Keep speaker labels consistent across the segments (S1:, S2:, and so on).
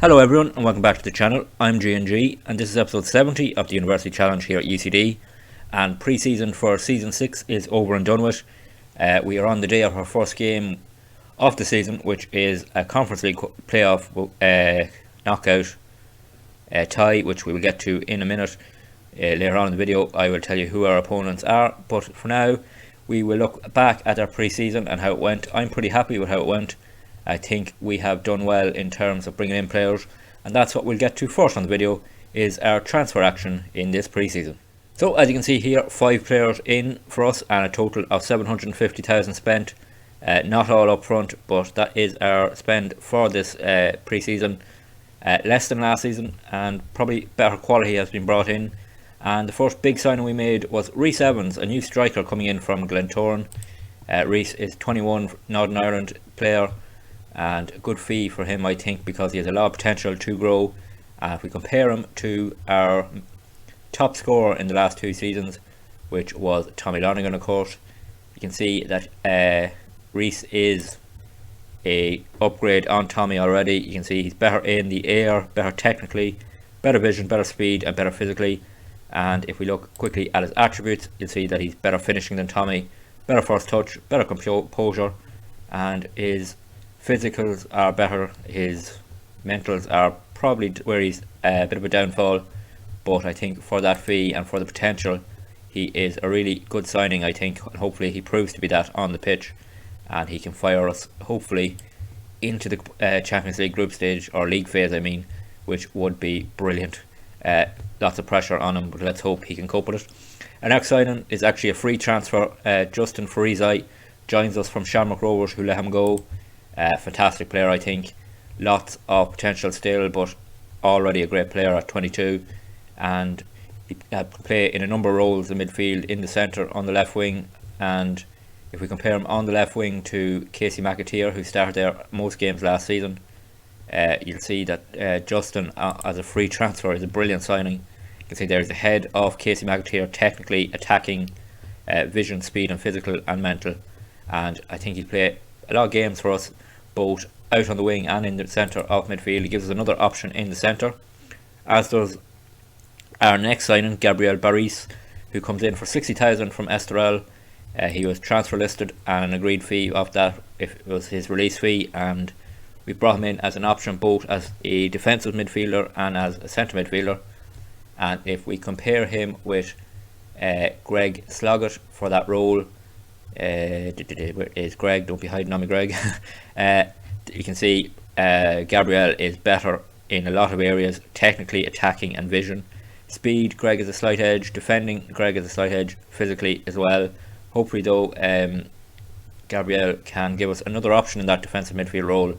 S1: Hello everyone and welcome back to the channel. I'm G&G and this is episode 70 of the University Challenge here at UCD, and pre-season for season 6 is over and done with. We are on the day of our first game of the season, which is a Conference League playoff knockout tie, which we will get to in a minute. Later on in the video I will tell you who our opponents are, but for now we will look back at our pre-season and how it went. I'm pretty happy with how it went. I think we have done well in terms of bringing in players, and that's what we'll get to first on the video, is our transfer action in this pre-season. So as you can see here, 5 players in for us and a total of 750,000 spent. Not all up front, but that is our spend for this pre-season. Less than last season, and probably better quality has been brought in. And the first big signing we made was Rhys Evans, a new striker coming in from Glentoran. Rhys is 21, Northern Ireland player, and a good fee for him, I think, because he has a lot of potential to grow. If we compare him to our top scorer in the last 2 seasons, which was Tommy Lonergan, of course, you can see that Rhys is a upgrade on Tommy already. You can see he's better in the air, better technically, better vision, better speed and better physically. And if we look quickly at his attributes, you'll see that he's better finishing than Tommy, better first touch, better composure, and his physicals are better. His mentals are probably where he's a bit of a downfall, but I think for that fee and for the potential, he is a really good signing, I think, and hopefully he proves to be that on the pitch, and he can fire us hopefully into the Champions League group stage, or league phase I mean, which would be brilliant. Lots of pressure on him, but let's hope he can cope with it. Our next signing is actually a free transfer. Justin Farizai joins us from Shamrock Rovers, who let him go. Fantastic player, I think. Lots of potential still, but already a great player at 22, and he can play in a number of roles in midfield, in the centre, on the left wing. And if we compare him on the left wing to Casey McAteer, who started there most games last season, you'll see that Justin as a free transfer is a brilliant signing. You can see there's the head of Casey McAteer, technically, attacking, vision, speed and physical and mental, and I think he'll play a lot of games for us, both out on the wing and in the centre of midfield. He gives us another option in the centre, as does our next signing, Gabriel Barris, who comes in for 60,000 from Estoril. He was transfer listed and an agreed fee of that if it was his release fee, and we brought him in as an option both as a defensive midfielder and as a centre midfielder. And if we compare him with Greg Sloggett for that role, where is Greg? Don't be hiding on me, Greg. You can see Gabriel is better in a lot of areas, technically, attacking and vision. Speed, Greg is a slight edge. Defending, Greg is a slight edge. Physically as well. Hopefully though, Gabriel can give us another option in that defensive midfield role,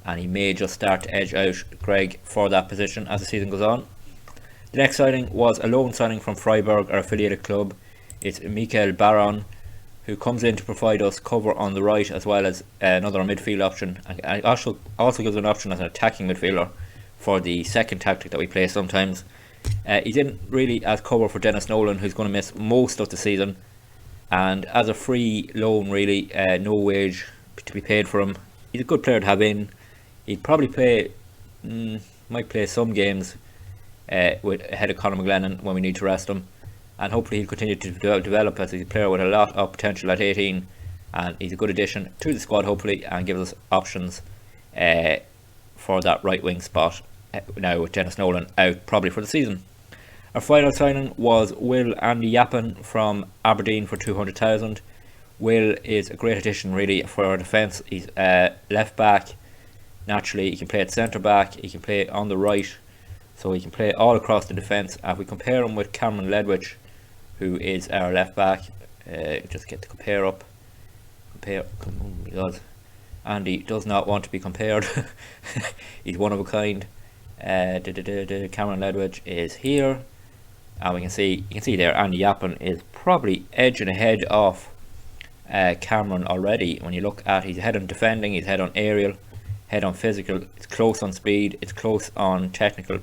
S1: and he may just start to edge out Greg for that position as the season goes on. The next signing was a loan signing from Freiburg, our affiliated club. It's Michael Baron, who comes in to provide us cover on the right as well as another midfield option, and also gives an option as an attacking midfielder for the second tactic that we play sometimes. He's in really as cover for Dennis Nolan, who's going to miss most of the season, and as a free loan really, no wage to be paid for him. He's a good player to have in. He'd probably play, might play some games with ahead of Conor McGlennon when we need to rest him. And hopefully he'll continue to develop as a player with a lot of potential at 18, and he's a good addition to the squad hopefully, and gives us options for that right wing spot now with Dennis Nolan out probably for the season. Our final signing was Will Andy Yappin from Aberdeen for 200,000. Will is a great addition really for our defence. He's left back. Naturally he can play at centre back, he can play on the right, so he can play all across the defence. If we compare him with Cameron Ledwich, who is our left back, just get the compare up. Oh my God, Andy does not want to be compared. He's one of a kind. Cameron Ledwich is here, and you can see there Andy Yappin is probably edging ahead of Cameron already. When you look at, he's ahead on defending, he's ahead on aerial, head on physical, it's close on speed, it's close on technical,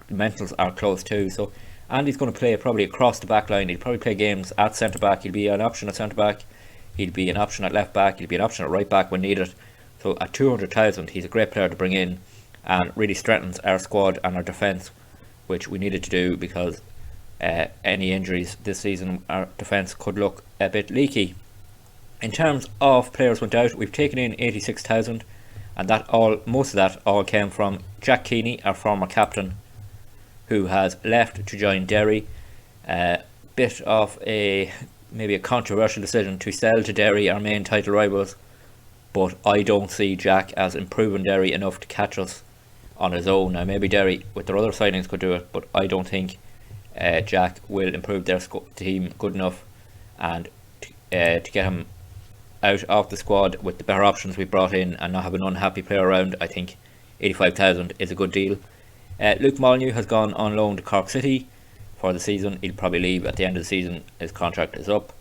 S1: the mentals are close too. So Andy's going to play probably across the back line. He'll probably play games at centre back. He'll be an option at centre back, he'll be an option at left back, he'll be an option at right back when needed. So at 200,000 he's a great player to bring in, and really strengthens our squad and our defence, which we needed to do because any injuries this season, our defence could look a bit leaky. In terms of players went out, we've taken in 86,000, and most of that all came from Jack Keeney, our former captain, who has left to join Derry. Bit of maybe a controversial decision to sell to Derry, our main title rivals, but I don't see Jack as improving Derry enough to catch us on his own. Now maybe Derry with their other signings could do it, but I don't think Jack will improve their team good enough, and to get him out of the squad with the better options we brought in and not have an unhappy player around, I think 85,000 is a good deal. Luke Molyneux has gone on loan to Cork City for the season. He'll probably leave at the end of the season. His contract is up.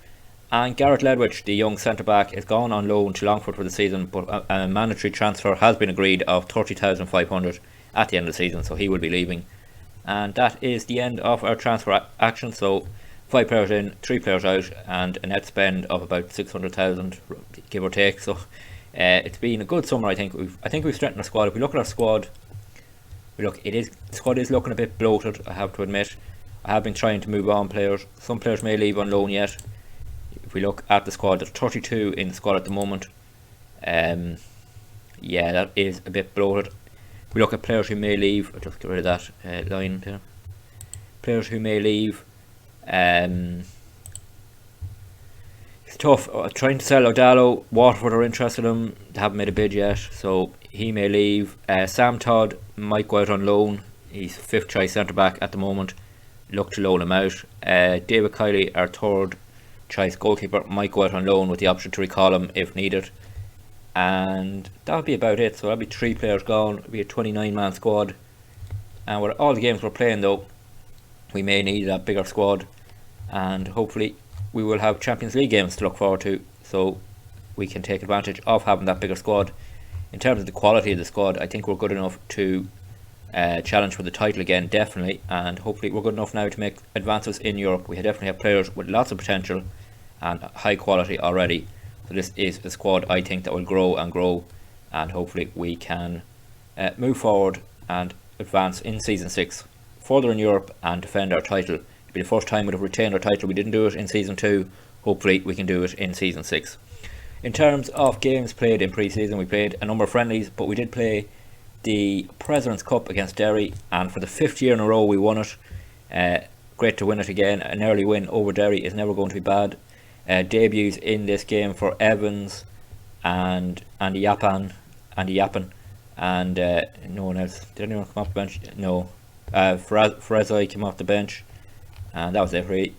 S1: And Garrett Ledwich, the young centre-back, is gone on loan to Longford for the season, but a mandatory transfer has been agreed of 30,500 at the end of the season, so he will be leaving. And that is the end of our transfer action. So 5 players in, 3 players out, and a net spend of about 600,000, give or take. So it's been a good summer. I think we've strengthened our squad. If we look at our squad, the squad is looking a bit bloated, I have to admit. I have been trying to move on players. Some players may leave on loan yet. If we look at the squad, there's 32 in the squad at the moment. Yeah, that is a bit bloated. If we look at players who may leave, I'll just get rid of that line there. Players who may leave. It's tough. Trying to sell O'Dallo. Waterford are interested in him. They haven't made a bid yet, so he may leave. Sam Todd might go out on loan. He's 5th choice centre back at the moment. Look to loan him out. David Kiley, our 3rd choice goalkeeper, might go out on loan with the option to recall him if needed. And that'll be about it. So that'll be 3 players gone. It'll be a 29-man squad. And with all the games we're playing, though, we may need that bigger squad. And hopefully we will have Champions League games to look forward to, so we can take advantage of having that bigger squad. In terms of the quality of the squad, I think we're good enough to challenge for the title again, definitely, and hopefully we're good enough now to make advances in Europe. We definitely have players with lots of potential and high quality already, so this is a squad I think that will grow and grow, and hopefully we can move forward and advance in season 6 further in Europe and defend our title. It'll be the first time we'd have retained our title. We didn't do it in season 2. Hopefully we can do it in season 6. In terms of games played in pre-season, we played a number of friendlies, but we did play the President's Cup against Derry, and for the 5th year in a row we won it. Great to win it again. An early win over Derry is never going to be bad. Debuts in this game for Evans and Andy Yapan, and no one else. Did anyone come off the bench? No. Frezai came off the bench, and that was it really.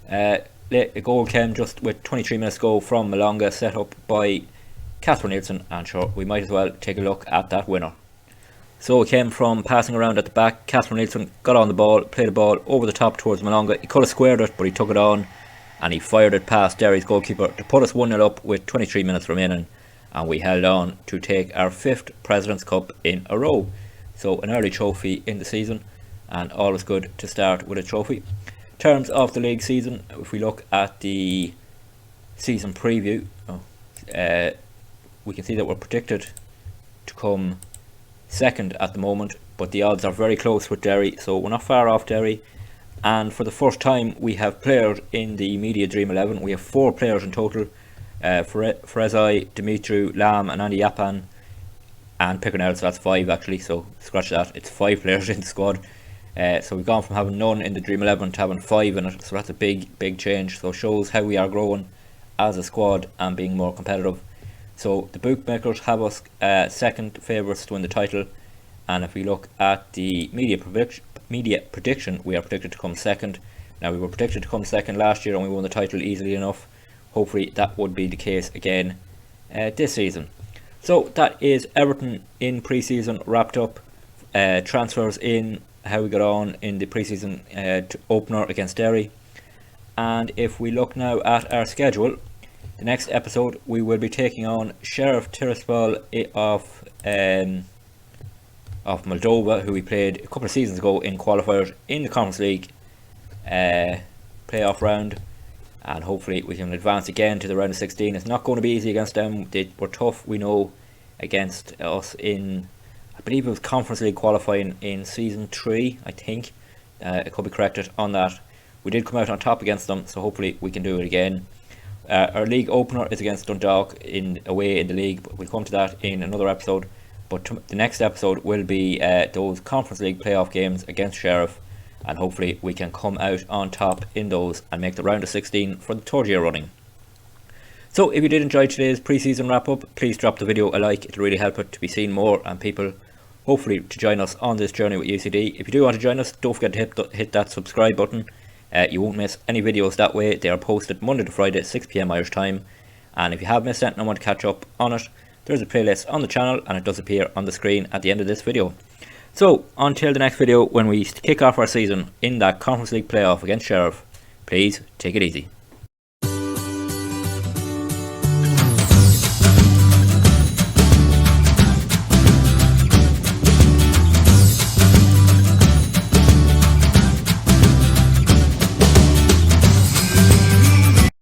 S1: The goal came just with 23 minutes to go from Malonga, set up by Casper Nielsen, and sure, we might as well take a look at that winner. So it came from passing around at the back. Casper Nielsen got on the ball, played the ball over the top towards Malonga. He could have squared it, but he took it on and he fired it past Derry's goalkeeper to put us 1-0 up with 23 minutes remaining, and we held on to take our 5th President's Cup in a row. So an early trophy in the season, and always good to start with a trophy. In terms of the league season, if we look at the season preview, we can see that we're predicted to come 2nd at the moment, but the odds are very close with Derry, so we're not far off Derry. And for the first time we have players in the Media Dream 11. We have 4 players in total. Frezai, Dimitru, Lam and Andy Yapan, and Pickernell, so that's 5 actually, so scratch that, it's 5 players in the squad. So we've gone from having none in the Dream 11 to having 5 in it, so that's a big change. So it shows how we are growing as a squad and being more competitive. So the bookmakers have us 2nd favourites to win the title, and if we look at the media prediction, we are predicted to come 2nd. Now we were predicted to come 2nd last year and we won the title easily enough. Hopefully that would be the case again this season. So that is everything in pre-season wrapped up. Transfers in, how we got on in the pre-season opener against Derry. And if we look now at our schedule, the next episode we will be taking on Sheriff Tiraspol of Moldova, who we played a couple of seasons ago in qualifiers in the Conference League playoff round, and hopefully we can advance again to the round of 16. It's not going to be easy against them. They were tough, we know, against us in I believe it was Conference League qualifying in Season 3, I think. It could be corrected on that. We did come out on top against them, so hopefully we can do it again. Our league opener is against Dundalk away in the league, but we'll come to that in another episode. But the next episode will be those Conference League playoff games against Sheriff, and hopefully we can come out on top in those and make the round of 16 for the third year running. So if you did enjoy today's pre-season wrap up, please drop the video a like. It'll really help it to be seen more and people hopefully to join us on this journey with UCD. If you do want to join us, don't forget to hit that subscribe button. You won't miss any videos that way. They are posted Monday to Friday at 6 PM Irish time. And if you have missed anything and want to catch up on it, there's a playlist on the channel and it does appear on the screen at the end of this video. So until the next video when we kick off our season in that Conference League playoff against Sheriff, please take it easy.